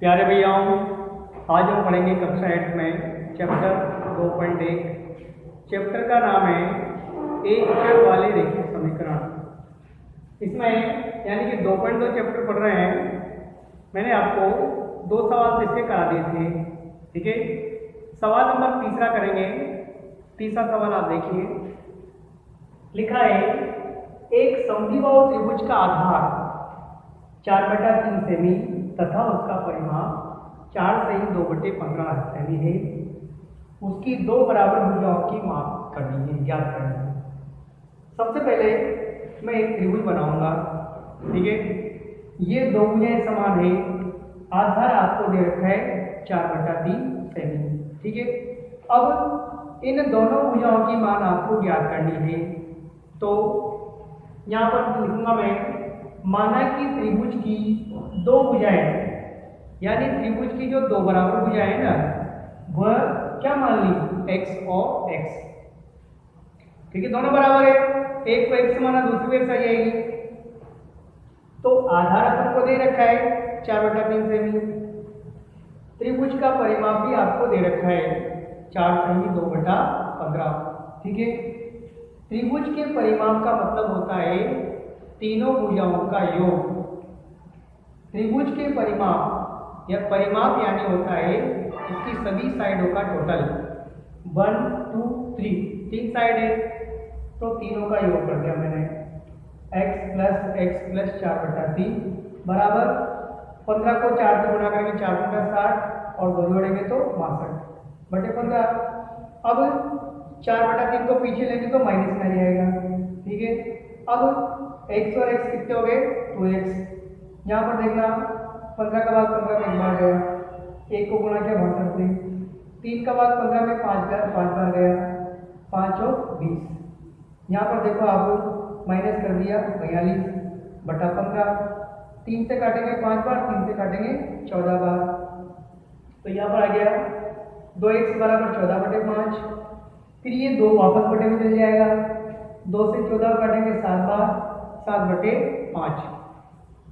प्यारे भैयाओं, आज हम पढ़ेंगे कक्षा 8 में चैप्टर 2.1। चैप्टर का नाम है एक चर वाले रैखिक समीकरण। इसमें यानी कि 2.2 चैप्टर पढ़ रहे हैं। मैंने आपको 2 सवाल इसके करा दिए थे, ठीक है। सवाल नंबर तीसरा करेंगे। तीसरा सवाल आप देखिए, लिखा है एक समद्विबाहु त्रिभुज का आधार 4/3 सेमी तथा उसका परिमाप 4 सही 2/15 सेमी है। उसकी दो बराबर भुजाओं की माप करनी है, ज्ञात करनी है। सबसे पहले मैं एक त्रिभुज बनाऊंगा, ठीक है। ये दो भुजाएं समान है, आधार आपको दे रखा है 4/3 सेमी, ठीक है। अब इन दोनों भुजाओं की मान आपको ज्ञात करनी है। तो यहाँ पर लिखूंगा मैं, माना कि त्रिभुज की दो भुजाएं, यानी त्रिभुज की जो दो बराबर भुजाएं है ना, वह क्या मान ली, x और x, ठीक है। दोनों बराबर है, एक को x माना, दूसरी को x आ जाएगी। तो आधार अपन को दे रखा है 4/3 सेमी। त्रिभुज का परिमाप भी आपको दे रखा है 4 सही 2/15, ठीक है। त्रिभुज के परिमाप का मतलब होता है तीनों भुजाओं का योग। त्रिभुज के परिमाप या परिमाप यानी होता है इसकी सभी साइडों का टोटल। 1 2 3 तीन साइड है, तो तीनों का योग कर दिया मैंने। x प्लस 4/3 बराबर 15 को 4 से गुणा करेंगे 4×60 और 2 जोड़ेंगे तो 62/15। अब 4/3 को पीछे लेंगे तो माइनस में आ जाएगा, ठीक है। अब x और x कितने हो गए, 2x। यहाँ पर देखना 15 का भाग 15 में 1 बार गया, 1 को गुणा किया 62 से, 3 का भाग 15 में 5 बार गया, 5 और 20। यहाँ पर देखो आप माइनस कर दिया 42/15। 3 से काटेंगे 5 बार, 3 से काटेंगे 14 बार, तो यहाँ पर आ गया 2x बराबर 14/5। फिर ये 2 वापस बटे में चल जाएगा, 2 से 14 काटेंगे 7 बार, 7/5।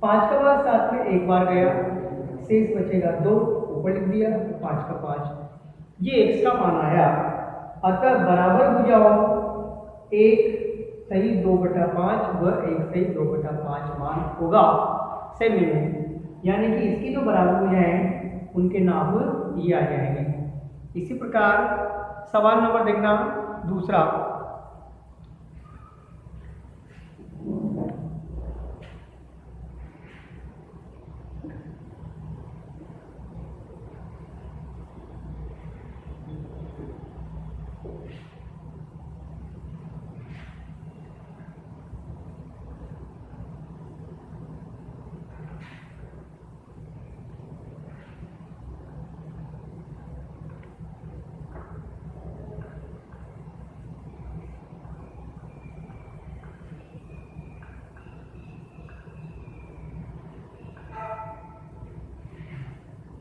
5 का बाद 7 में 1 बार गया, शेष बचेगा 2, ऊपर लिख दिया 5 का 5। ये x का मान आया। अतः बराबर भुजाओं 1 सही 2/5 व 1 सही 2/5 मान होगा सेमी में। यानी कि इसकी जो बराबर भुजाएं हैं उनके नाप ये आ जाएंगे। इसी प्रकार सवाल नंबर देखना दूसरा।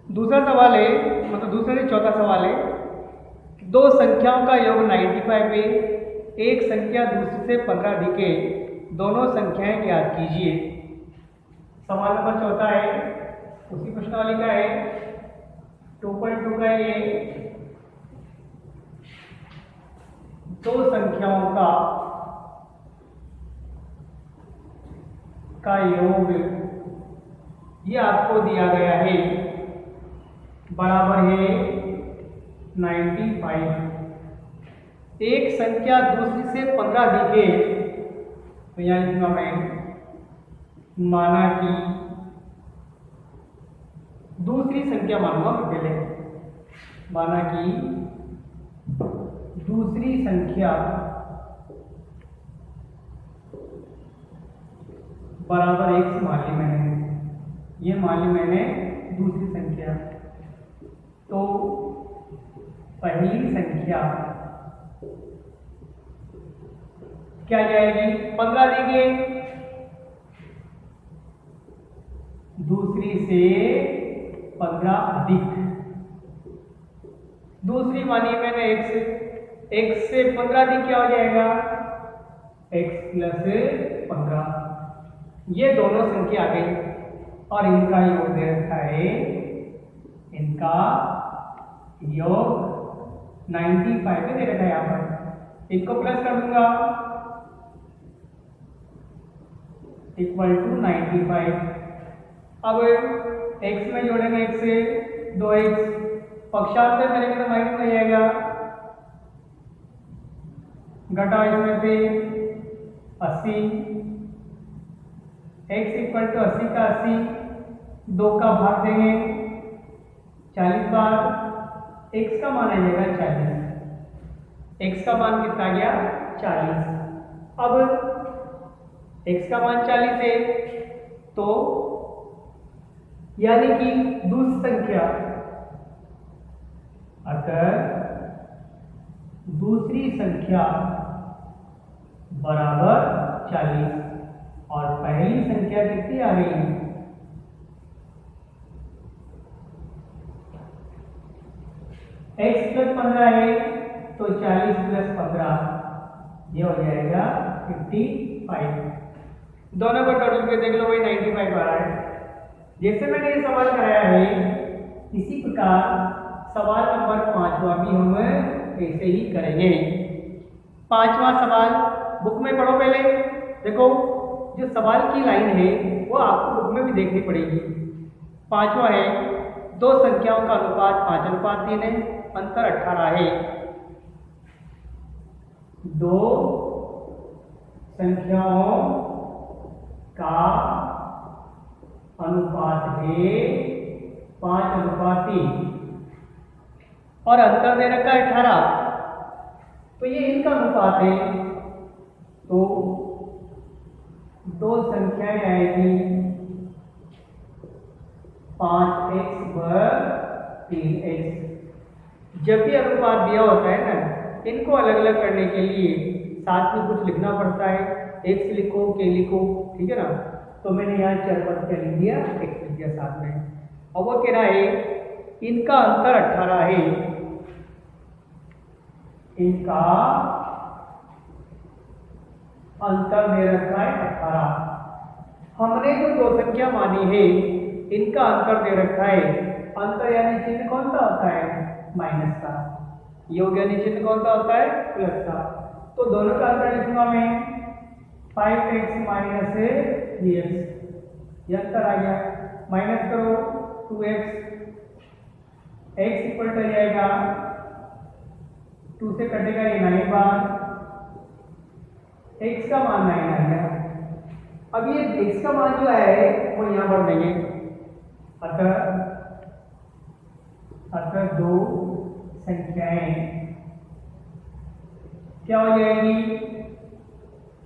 दूसरा सवाल है, मतलब दूसरा नहीं चौथा सवाल है, दो संख्याओं का योग 95 है। एक संख्या दूसरे से 15 अधिक है, दोनों संख्याएं ज्ञात कीजिए। सवाल नंबर चौथा है, उसी प्रश्नावली का है, 2.2 का ये दो संख्याओं का योग ये आपको दिया गया है, बराबर है 95। एक संख्या दूसरी से 15 अधिक है, तो यहाँ लिखूंगा मैं, माना कि दूसरी संख्या मानूंगा मैं पहले, माना कि दूसरी संख्या बराबर 1 मान ली मैंने, ये मान ली मैंने दूसरी संख्या। तो पहली संख्या क्या जाएगी, 15 देंगे, दूसरी से 15 अधिक। दूसरी मानिए मैंने x से 15 अधिक क्या हो जाएगा, x प्लस 15। ये दोनों संख्या आ गई और इनका योग दे रखा है इनका योग 95 पे दे रखा है यहाँ पर, इनको प्लस कर दूंगा इक्वल टू 95। अब x में जोड़ेंगे x से 2x, पक्षांतर करेंगे तो माइनस हो जाएगा, घटाओ इसमें से 80, x इक्वल टू 80 का 80, 2 का भाग देंगे 40 बार, x का मान आ जाएगा 40, x का मान कितना आ गया 40। अब x का मान 40 है तो यानी कि दूसरी संख्या, अगर दूसरी संख्या बराबर 40 और पहली संख्या कितनी आ रही है, x प्लस 15 है तो 40 प्लस 15 ये हो जाएगा 55। दोनों को टोटल के देख लो भाई 95 आ रहा है। जैसे मैंने ये सवाल कराया है इसी प्रकार सवाल नंबर 5वां भी हम ऐसे ही करेंगे। 5वां सवाल बुक में पढ़ो पहले, देखो जो सवाल की लाइन है वो आपको बुक में भी देखनी पड़ेगी। 5वां है, दो संख्याओं का अनुपात 5:3 है, अंतर 18 है। दो संख्याओं का अनुपात है 5:3 और अंतर दे रखा है 18, तो ये इनका अनुपात है। तो दो संख्याएं आएगी 5x/3x। जब भी अनुपात दिया होता है ना, इनको अलग अलग करने के लिए साथ में कुछ लिखना पड़ता है, x लिखो k लिखो, ठीक है ना। तो मैंने यहाँ चर पद क्या लिख दिया, x लिख दिया साथ में। अब वो कह रहा है इनका अंतर 18 है, इनका अंतर दे रखा है 18। हमने जो दो संख्या मानी है इनका अंतर दे रखा है, अंतर यानी चिन्ह कौन सा होता है, माइनस का, योग यानी चिन्ह कौन सा होता है, प्लस का। तो दोनों का अंतर लिखूंगा मैं 5x माइनस 3x, ये अंतर आ गया। माइनस करो 2x, x इक्वल टू जाएगा 2 से कटेगा ये 9 बार, x का मान 9 आ गया। अब ये x का मान जो है वो यहाँ पर देंगे, अतः दो संख्याएं क्या हो जाएगी,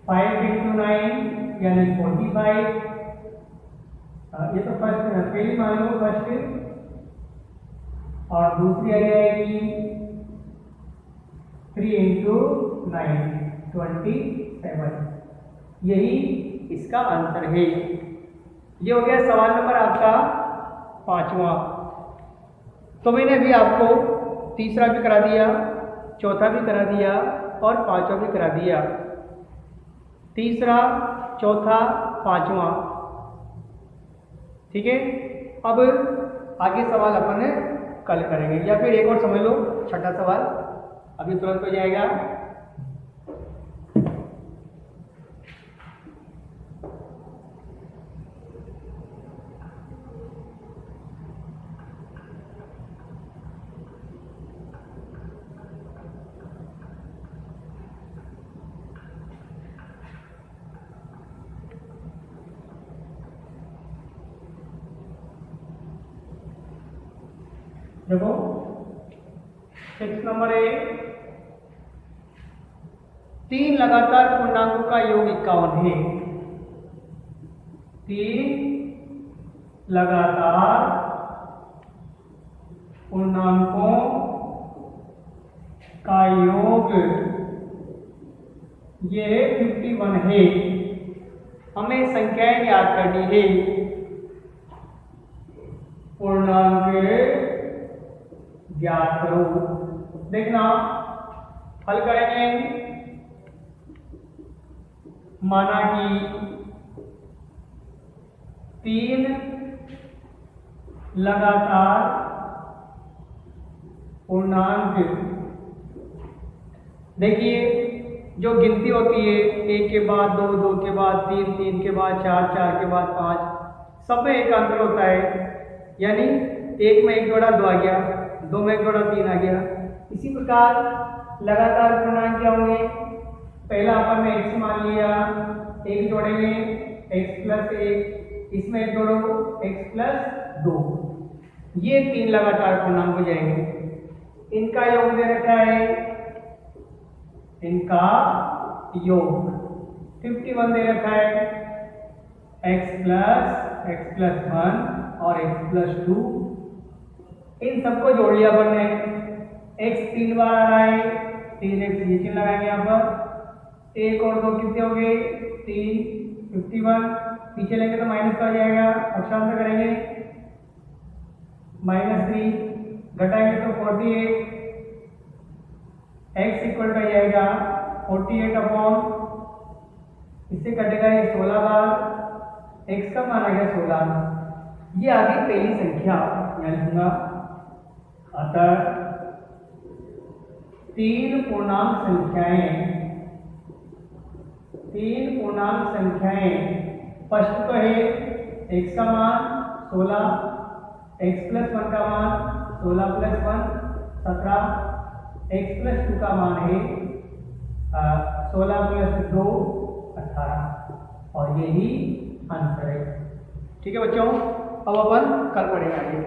5 × 9 यानी 45। ये तो फर्स्ट पहली मान लो फर्स्ट, और दूसरी आ जाएगी 3 × 9 27। यही इसका आंसर है। ये हो गया सवाल नंबर आपका 5वां। तो मैंने अभी आपको तीसरा भी करा दिया, चौथा भी करा दिया और 5वां भी करा दिया। तीसरा, चौथा, 5वां, ठीक है। अब आगे सवाल अपन कल करेंगे, या फिर एक और समझ लो, छठा सवाल अभी तुरंत हो जाएगा। देखो 6 नंबर है, 3 लगातार पूर्णांकों का योग 51 है। 3 लगातार पूर्णांकों का योग ये 51 है। हमें संख्याएं याद करनी है। पूर्णांक ज्ञात करो। देखना हल करेंगे। माना कि 3 लगातार पूर्णांक। देखिए जो गिनती होती है, एक के बाद दो, दो के बाद तीन, तीन के बाद चार, चार के बाद पाँच, सब में एक अंतर होता है। यानी एक में एक जोड़ा 2 आ गया, दो में एक जोड़ा 3 आ गया। इसी प्रकार लगातार पूर्णांक क्या होंगे, पहला अपन में x मान लिया, एक जोड़ेंगे x प्लस 1, इसमें एक जोड़ो x प्लस 2, ये 3 लगातार पूर्णांक हो जाएंगे। इनका योग दे रखा है, इनका योग 51 दे रखा है, x प्लस 1 और x प्लस 2, इन सबको जोड़ लिया अपन ने। x 3 बार आ रहा है, 3x ये चिन्ह लगाएंगे यहाँ पर, एक और दो कितने हो गए 3, 51, पीछे लेंगे तो माइनस का आ जाएगा, अक्षांतर करेंगे -3, घटाएंगे तो 48, x इक्वल टू जाएगा 48 अपॉन, इससे कटेगा ये 16 बार, x का मान आ गया 16। ये आगे पहली संख्या मैं लिखूंगा। अतः 3 पूर्णांक संख्याएं स्पष्ट तो है, x का मान 16, x प्लस 1 का मान 16 प्लस 1 17, x प्लस 2 का मान है 16 प्लस 2 18, और यही आंसर है। ठीक है बच्चों, अब अपन कल पढ़ेंगे आगे।